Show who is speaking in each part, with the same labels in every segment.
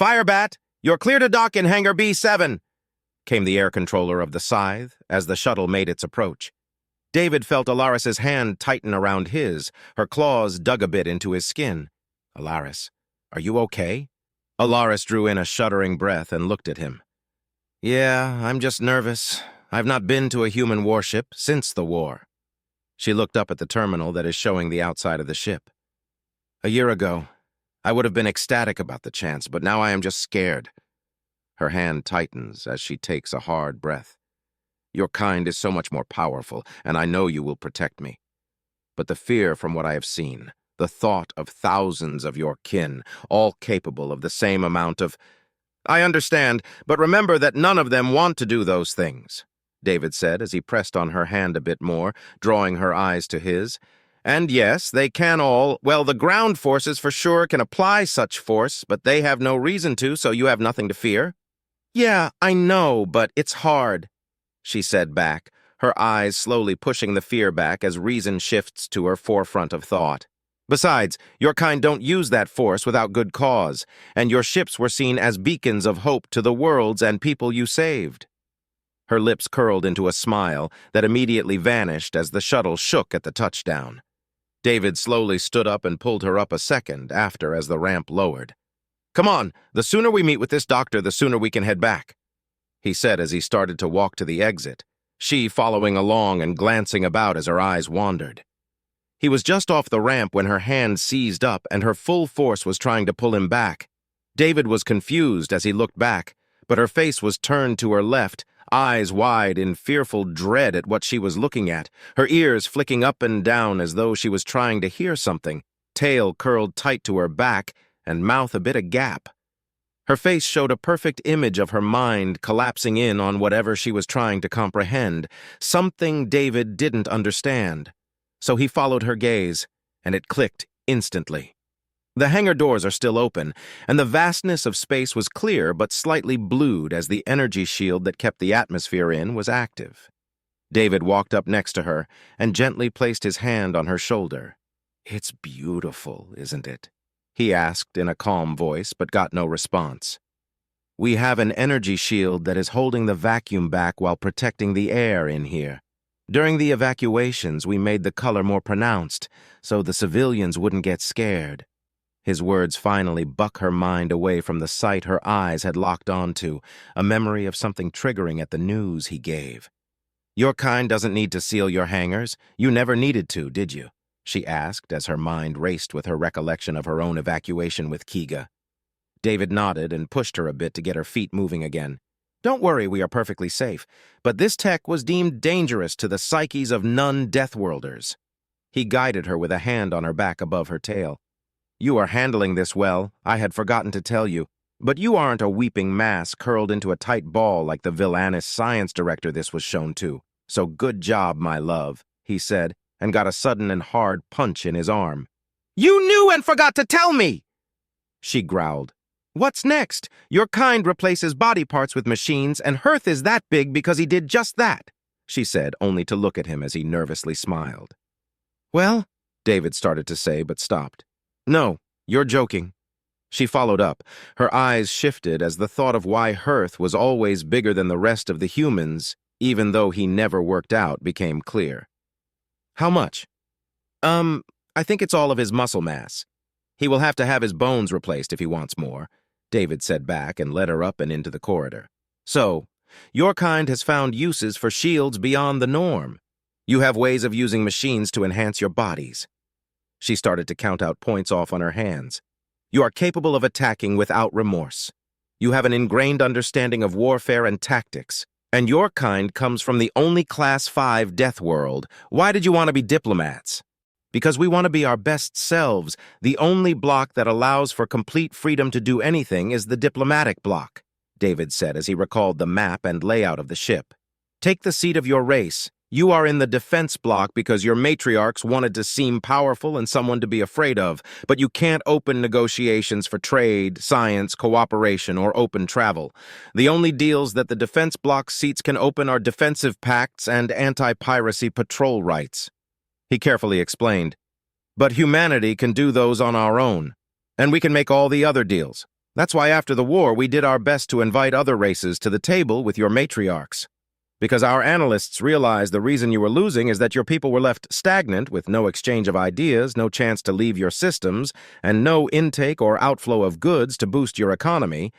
Speaker 1: Firebat, you're clear to dock in Hangar B7, came the air controller of the Scythe as the shuttle made its approach. David felt Alaris's hand tighten around his, her claws dug a bit into his skin. Alaris, are you okay? Alaris drew in a shuddering breath and looked at him. Yeah, I'm just nervous. I've not been to a human warship since the war. She looked up at the terminal that is showing the outside of the ship. A year ago, I would have been ecstatic about the chance, but now I am just scared. Her hand tightens as she takes a hard breath. Your kind is so much more powerful, and I know you will protect me. But the fear from what I have seen, the thought of thousands of your kin, all capable of the same amount of... I understand, but remember that none of them want to do those things, David said as he pressed on her hand a bit more, drawing her eyes to his. And yes, they can all, well, the ground forces for sure can apply such force, but they have no reason to, so you have nothing to fear. Yeah, I know, but it's hard, she said back, her eyes slowly pushing the fear back as reason shifts to her forefront of thought. Besides, your kind don't use that force without good cause, and your ships were seen as beacons of hope to the worlds and people you saved. Her lips curled into a smile that immediately vanished as the shuttle shook at the touchdown. David slowly stood up and pulled her up a second after as the ramp lowered. Come on, the sooner we meet with this doctor, the sooner we can head back, he said as he started to walk to the exit, she following along and glancing about as her eyes wandered. He was just off the ramp when her hand seized up and her full force was trying to pull him back. David was confused as he looked back, but her face was turned to her left, eyes wide in fearful dread at what she was looking at, her ears flicking up and down as though she was trying to hear something, tail curled tight to her back and mouth a bit agape. Her face showed a perfect image of her mind collapsing in on whatever she was trying to comprehend, something David didn't understand. So he followed her gaze, and it clicked instantly. The hangar doors are still open, and the vastness of space was clear but slightly blued as the energy shield that kept the atmosphere in was active. David walked up next to her and gently placed his hand on her shoulder. It's beautiful, isn't it? He asked in a calm voice, but got no response. We have an energy shield that is holding the vacuum back while protecting the air in here. During the evacuations, we made the color more pronounced, so the civilians wouldn't get scared. His words finally buck her mind away from the sight her eyes had locked onto, a memory of something triggering at the news he gave. Your kind doesn't need to seal your hangars. You never needed to, did you? She asked as her mind raced with her recollection of her own evacuation with Kiga. David nodded and pushed her a bit to get her feet moving again. Don't worry, we are perfectly safe, but this tech was deemed dangerous to the psyches of non-Deathworlders. He guided her with a hand on her back above her tail. You are handling this well, I had forgotten to tell you, but you aren't a weeping mass curled into a tight ball like the villainous science director this was shown to. So good job, my love, he said, and got a sudden and hard punch in his arm. You knew and forgot to tell me! She growled. What's next? Your kind replaces body parts with machines, and Hearth is that big because he did just that, she said, only to look at him as he nervously smiled. Well, David started to say, but stopped. No, you're joking. She followed up. Her eyes shifted as the thought of why Hearth was always bigger than the rest of the humans, even though he never worked out, became clear. How much? I think it's all of his muscle mass. He will have to have his bones replaced if he wants more, David said back and led her up and into the corridor. So, your kind has found uses for shields beyond the norm. You have ways of using machines to enhance your bodies. She started to count out points off on her hands. You are capable of attacking without remorse. You have an ingrained understanding of warfare and tactics. And your kind comes from the only Class 5 death world. Why did you want to be diplomats? Because we want to be our best selves. The only block that allows for complete freedom to do anything is the diplomatic block, David said as he recalled the map and layout of the ship. Take the seat of your race. You are in the defense block because your matriarchs wanted to seem powerful and someone to be afraid of, but you can't open negotiations for trade, science, cooperation, or open travel. The only deals that the defense block seats can open are defensive pacts and anti-piracy patrol rights. He carefully explained. But humanity can do those on our own, and we can make all the other deals. That's why after the war we did our best to invite other races to the table with your matriarchs. Because our analysts realized the reason you were losing is that your people were left stagnant with no exchange of ideas, no chance to leave your systems, and no intake or outflow of goods to boost your economy.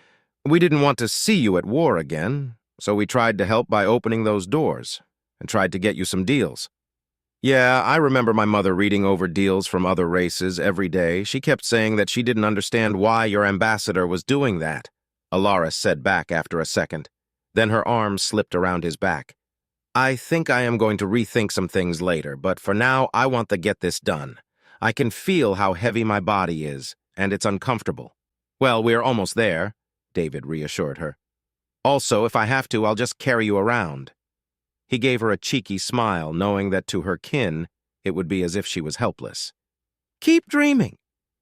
Speaker 1: We didn't want to see you at war again, so we tried to help by opening those doors and tried to get you some deals. Yeah, I remember my mother reading over deals from other races every day. She kept saying that she didn't understand why your ambassador was doing that, Alaris said back after a second. Then her arm slipped around his back. I think I am going to rethink some things later, but for now I want to get this done. I can feel how heavy my body is, and it's uncomfortable. Well, we're almost there, David reassured her. Also, if I have to, I'll just carry you around. He gave her a cheeky smile, knowing that to her kin, it would be as if she was helpless. Keep dreaming,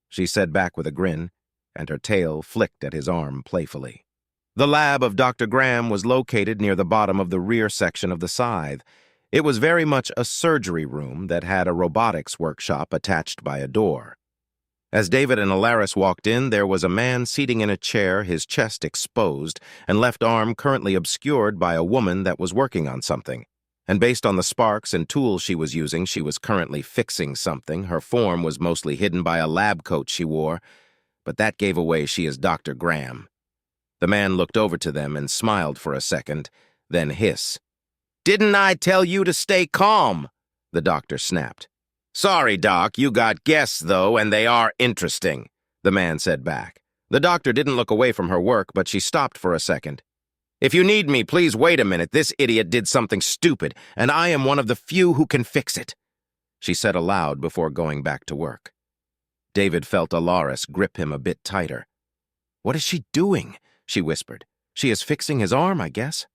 Speaker 1: she said back with a grin, and her tail flicked at his arm playfully. The lab of Dr. Graham was located near the bottom of the rear section of the scythe. It was very much a surgery room that had a robotics workshop attached by a door. As David and Alaris walked in, there was a man seating in a chair, his chest exposed, and left arm currently obscured by a woman that was working on something. And based on the sparks and tools she was using, she was currently fixing something. Her form was mostly hidden by a lab coat she wore, but that gave away she is Dr. Graham. The man looked over to them and smiled for a second, then hissed. Didn't I tell you to stay calm? The doctor snapped. Sorry, Doc, you got guests, though, and they are interesting, the man said back. The doctor didn't look away from her work, but she stopped for a second. If you need me, please wait a minute. This idiot did something stupid, and I am one of the few who can fix it, she said aloud before going back to work. David felt Alaris grip him a bit tighter. What is she doing? She whispered. She is fixing his arm, I guess,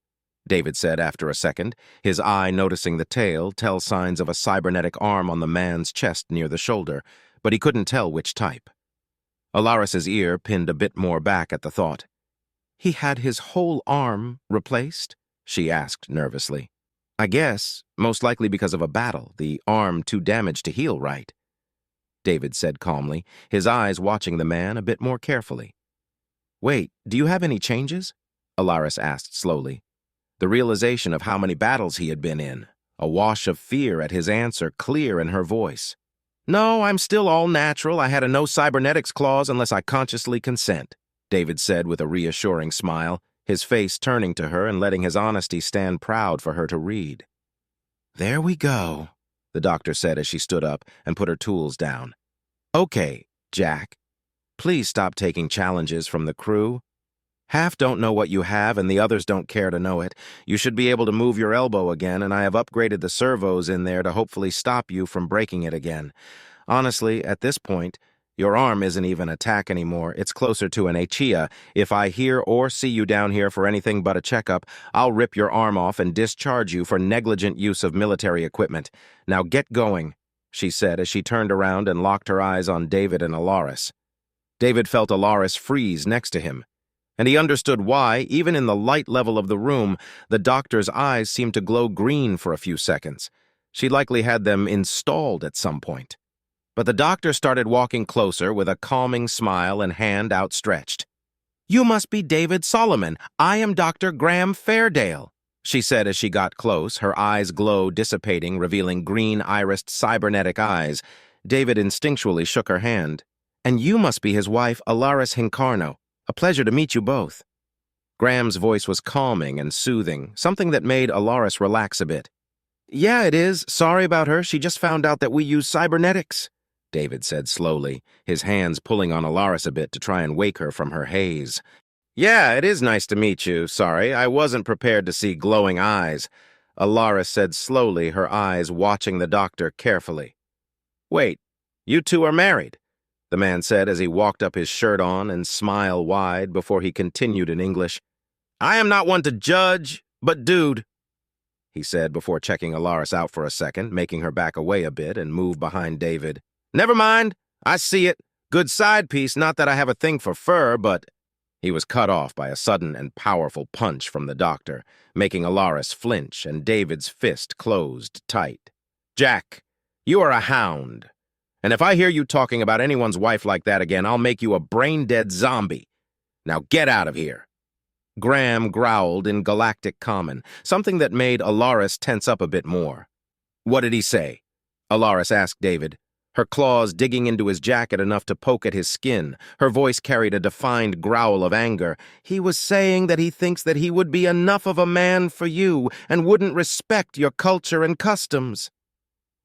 Speaker 1: David said after a second, his eye noticing the tail tell signs of a cybernetic arm on the man's chest near the shoulder, but he couldn't tell which type. Alaris's ear pinned a bit more back at the thought. He had his whole arm replaced? She asked nervously. I guess, most likely because of a battle, the arm too damaged to heal right, David said calmly, his eyes watching the man a bit more carefully. Wait, do you have any changes? Alaris asked slowly. The realization of how many battles he had been in, a wash of fear at his answer clear in her voice. No, I'm still all natural. I had a no cybernetics clause unless I consciously consent, David said with a reassuring smile, his face turning to her and letting his honesty stand proud for her to read. There we go, the doctor said as she stood up and put her tools down. Okay, Jack. Please stop taking challenges from the crew. Half don't know what you have and the others don't care to know it. You should be able to move your elbow again, and I have upgraded the servos in there to hopefully stop you from breaking it again. Honestly, at this point, your arm isn't even attack anymore. It's closer to an HFY. If I hear or see you down here for anything but a checkup, I'll rip your arm off and discharge you for negligent use of military equipment. Now get going, she said as she turned around and locked her eyes on David and Alaris. David felt Alaris freeze next to him, and he understood why, even in the light level of the room, the doctor's eyes seemed to glow green for a few seconds. She likely had them installed at some point. But the doctor started walking closer with a calming smile and hand outstretched. You must be David Solomon. I am Dr. Graham Fairdale, she said as she got close, her eyes glow dissipating, revealing green-irised cybernetic eyes. David instinctually shook her hand. And you must be his wife, Alaris Hincarno. A pleasure to meet you both. Graham's voice was calming and soothing, something that made Alaris relax a bit. Yeah, it is. Sorry about her. She just found out that we use cybernetics, David said slowly, his hands pulling on Alaris a bit to try and wake her from her haze. Yeah, it is nice to meet you. Sorry, I wasn't prepared to see glowing eyes, Alaris said slowly, her eyes watching the doctor carefully. Wait, you two are married, the man said as he walked up his shirt on and smile wide before he continued in English. I am not one to judge, but dude, he said before checking Alaris out for a second, making her back away a bit and move behind David. Never mind, I see it. Good side piece, not that I have a thing for fur, but... He was cut off by a sudden and powerful punch from the doctor, making Alaris flinch and David's fist closed tight. Jack, you are a hound. And if I hear you talking about anyone's wife like that again, I'll make you a brain-dead zombie. Now get out of here. Graham growled in galactic common, something that made Alaris tense up a bit more. What did he say? Alaris asked David, her claws digging into his jacket enough to poke at his skin. Her voice carried a defined growl of anger. He was saying that he thinks that he would be enough of a man for you and wouldn't respect your culture and customs.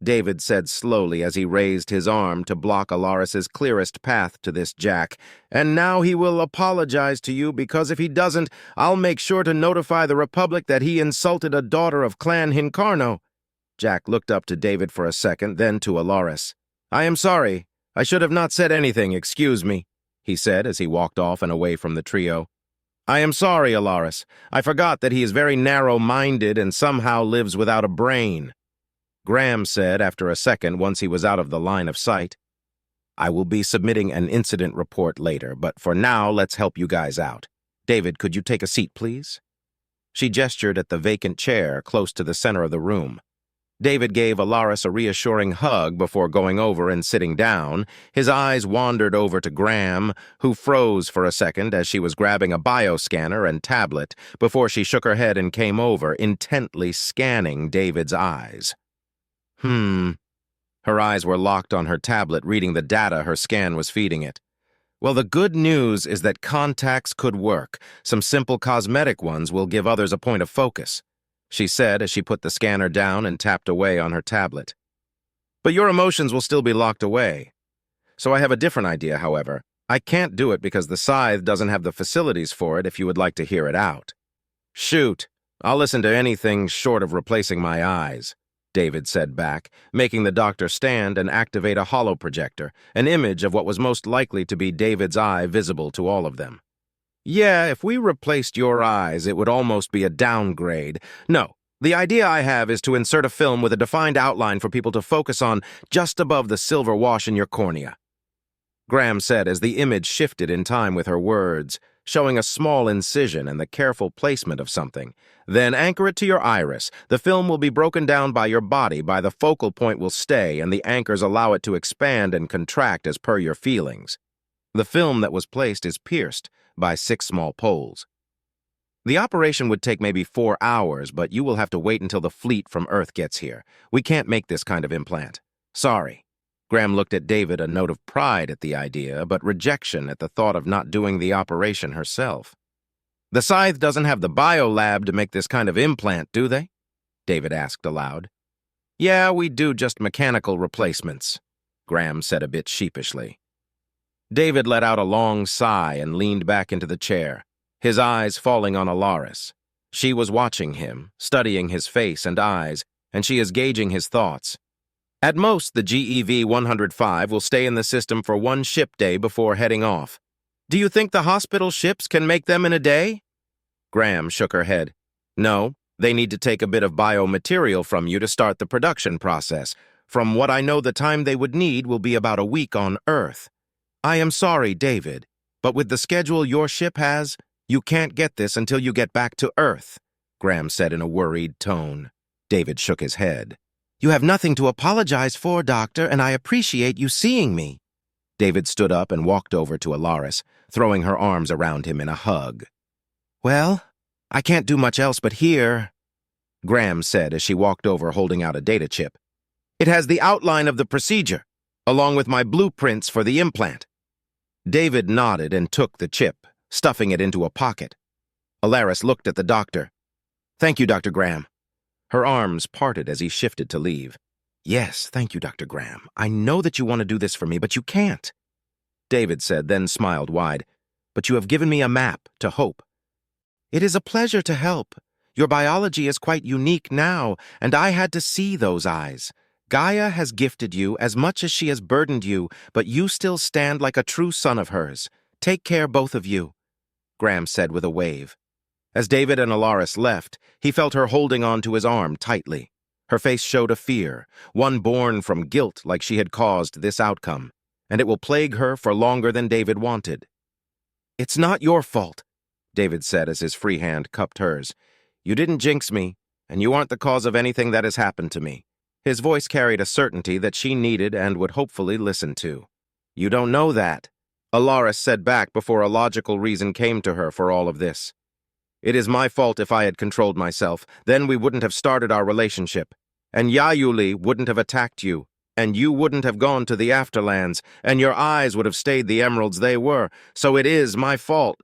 Speaker 1: David said slowly as he raised his arm to block Alaris's clearest path to this jack. And now he will apologize to you because if he doesn't, I'll make sure to notify the Republic that he insulted a daughter of Clan Hincarno. Jack looked up to David for a second, then to Alaris. I am sorry. I should have not said anything, excuse me, he said as he walked off and away from the trio. I am sorry, Alaris. I forgot that he is very narrow-minded and somehow lives without a brain. Graham said after a second once he was out of the line of sight. I will be submitting an incident report later, but for now, let's help you guys out. David, could you take a seat, please? She gestured at the vacant chair close to the center of the room. David gave Alaris a reassuring hug before going over and sitting down. His eyes wandered over to Graham, who froze for a second as she was grabbing a bioscanner and tablet before she shook her head and came over, intently scanning David's eyes. Her eyes were locked on her tablet, reading the data her scan was feeding it. Well, the good news is that contacts could work. Some simple cosmetic ones will give others a point of focus, she said as she put the scanner down and tapped away on her tablet. But your emotions will still be locked away. So I have a different idea, however. I can't do it because the Scythe doesn't have the facilities for it if you would like to hear it out. Shoot, I'll listen to anything short of replacing my eyes, David said back, making the doctor stand and activate a holoprojector, an image of what was most likely to be David's eye visible to all of them. Yeah, if we replaced your eyes, it would almost be a downgrade. No, the idea I have is to insert a film with a defined outline for people to focus on just above the silver wash in your cornea, Graham said as the image shifted in time with her words, showing a small incision and the careful placement of something. Then anchor it to your iris. The film will be broken down by your body, by the focal point will stay, and the anchors allow it to expand and contract as per your feelings. The film that was placed is pierced by 6 small poles. The operation would take maybe 4 hours, but you will have to wait until the fleet from Earth gets here. We can't make this kind of implant. Sorry. Graham looked at David, a note of pride at the idea, but rejection at the thought of not doing the operation herself. The Scythe doesn't have the biolab to make this kind of implant, do they? David asked aloud. Yeah, we do just mechanical replacements, Graham said a bit sheepishly. David let out a long sigh and leaned back into the chair, his eyes falling on Alaris. She was watching him, studying his face and eyes, and she is gauging his thoughts. At most, the GEV-105 will stay in the system for 1 ship day before heading off. Do you think the hospital ships can make them in a day? Graham shook her head. No, they need to take a bit of biomaterial from you to start the production process. From what I know, the time they would need will be about a week on Earth. I am sorry, David, but with the schedule your ship has, you can't get this until you get back to Earth, Graham said in a worried tone. David shook his head. You have nothing to apologize for, Doctor, and I appreciate you seeing me. David stood up and walked over to Alaris, throwing her arms around him in a hug. Well, I can't do much else but hear, Graham said as she walked over holding out a data chip. It has the outline of the procedure, along with my blueprints for the implant. David nodded and took the chip, stuffing it into a pocket. Alaris looked at the doctor. Thank you, Dr. Graham. Her arms parted as he shifted to leave. Yes, thank you, Dr. Graham. I know that you want to do this for me, but you can't. David said, then smiled wide. But you have given me a map to hope. It is a pleasure to help. Your biology is quite unique now, and I had to see those eyes. Gaia has gifted you as much as she has burdened you, but you still stand like a true son of hers. Take care, both of you, Graham said with a wave. As David and Alaris left, he felt her holding on to his arm tightly. Her face showed a fear, one born from guilt like she had caused this outcome, and it will plague her for longer than David wanted. It's not your fault, David said as his free hand cupped hers. You didn't jinx me, and you aren't the cause of anything that has happened to me. His voice carried a certainty that she needed and would hopefully listen to. You don't know that, Alaris said back before a logical reason came to her for all of this. It is my fault if I had controlled myself. Then we wouldn't have started our relationship. And Yayuli wouldn't have attacked you. And you wouldn't have gone to the Afterlands. And your eyes would have stayed the emeralds they were. So it is my fault.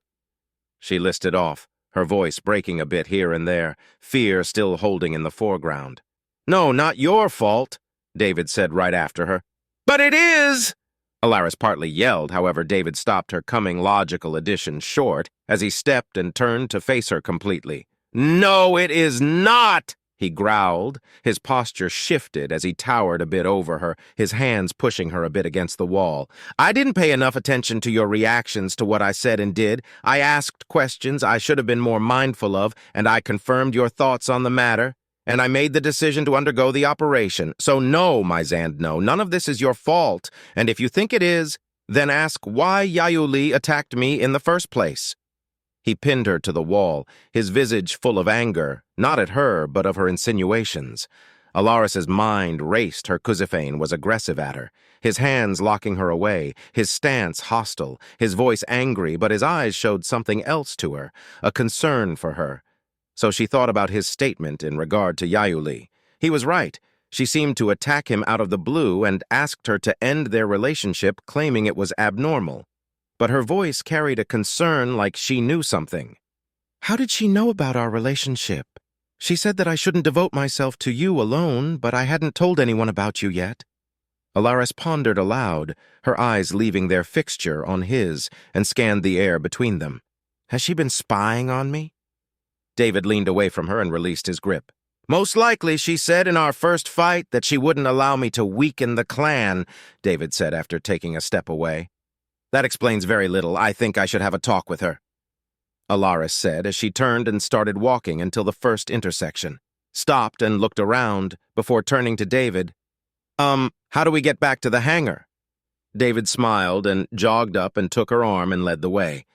Speaker 1: She listed off, her voice breaking a bit here and there, fear still holding in the foreground. No, not your fault, David said right after her. But it is! Alaris partly yelled, however David stopped her coming logical addition short as he stepped and turned to face her completely. No, it is not! He growled. His posture shifted as he towered a bit over her, his hands pushing her a bit against the wall. I didn't pay enough attention to your reactions to what I said and did. I asked questions I should have been more mindful of, and I confirmed your thoughts on the matter. And I made the decision to undergo the operation. So no, my Zand, no, none of this is your fault. And if you think it is, then ask why Yayuli attacked me in the first place. He pinned her to the wall, his visage full of anger, not at her, but of her insinuations. Alaris's mind raced. Her Kuzifane was aggressive at her, his hands locking her away, his stance hostile, his voice angry, but his eyes showed something else to her, a concern for her. So she thought about his statement in regard to Yayuli. He was right. She seemed to attack him out of the blue and asked her to end their relationship, claiming it was abnormal. But her voice carried a concern like she knew something. How did she know about our relationship? She said that I shouldn't devote myself to you alone, but I hadn't told anyone about you yet. Alaris pondered aloud, her eyes leaving their fixture on his, and scanned the air between them. Has she been spying on me? David leaned away from her and released his grip. Most likely, she said in our first fight that she wouldn't allow me to weaken the clan, David said after taking a step away. That explains very little. I think I should have a talk with her, Alaris said as she turned and started walking until the first intersection, stopped and looked around before turning to David. How do we get back to the hangar? David smiled and jogged up and took her arm and led the way.